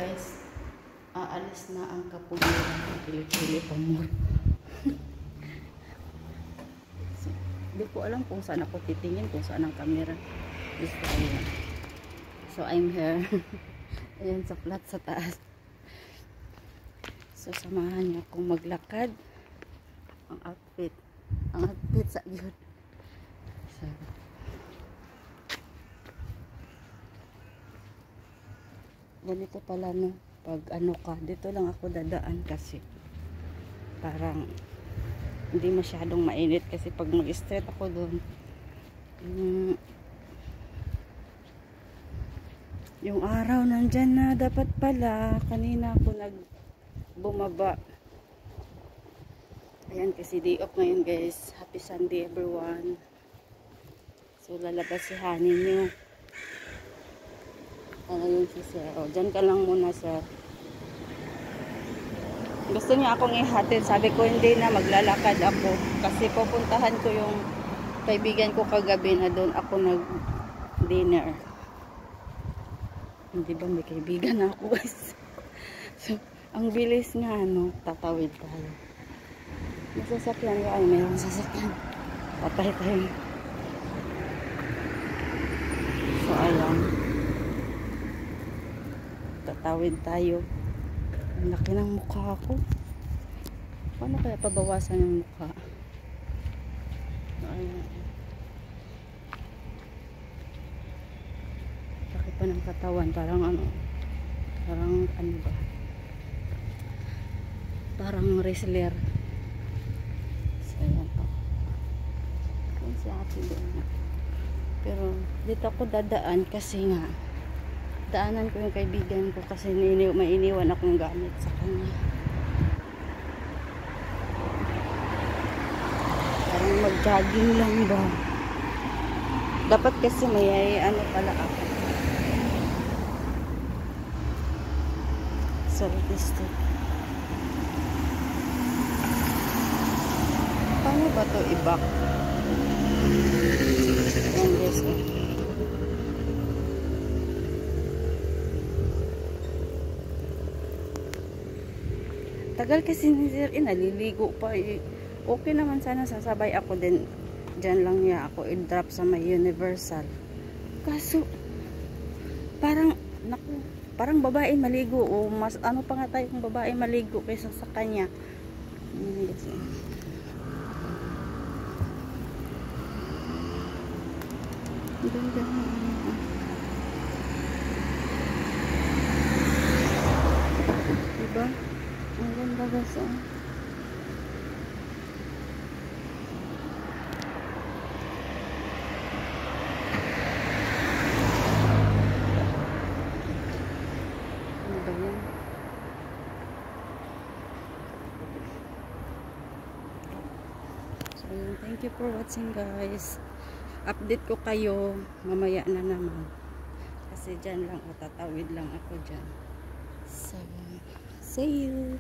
guys, aalis na ang kapugiran ng Pili-Pili Pamor. So, hindi ko alam kung saan ako titingin, kung saan ang camera. So I'm here. Ayan sa flat sa taas. So samahan niyo akong maglakad. Ang outfit sa yun. So, ganito pala no, pag ano ka, dito lang ako dadaan kasi parang hindi masyadong mainit kasi pag mag-straight ako doon yung araw nandyan na dapat pala. Kanina ako bumaba. Ayan kasi day off ngayon guys. Happy Sunday everyone. So lalabas si Honey nyo. Ano yun si Sir? O, dyan ka lang muna Sir. Gusto niya akong ihatid. Sabi ko hindi na, maglalakad ako. Kasi pupuntahan ko yung kaibigan ko kagabi na doon ako nag-dinner. Hindi ba may kaibigan na ako guys? So, ang bilis nga ano, tatawid tayo. May sasakyan ka, ay mayroong sasakyan. Patay tayo. So, ayan. Tatawid tayo. Ang laki ng mukha ko. Paano kaya pabawasan yung mukha? Ayan. Laki pa ng katawan. Parang ano ba? Parang wrestler. So, ayan po. Ayan si ate doon. Pero dito ako dadaan kasi nga daanan ko yung kaibigan ko kasi mainiwan akong gamit sa kanya. Parang mag-jogging lang ba? Dapat kasi may ano pala ako. Artistic. Paano ba to i-back? Ayan guys. Tagal kasi ni Sir, naliligo pa eh. Okay naman sana sasabay ako din. Diyan lang niya ako i-drop sa may Universal. Kaso parang parang babae maligo o mas ano pa nga tayo kung babae maligo kaysa sa kanya. Ganda. Diba? Ang ganda guys. Thank you for watching guys. Update ko kayo mamaya na naman. Kasi dyan lang, tatawid lang ako dyan. So, see you.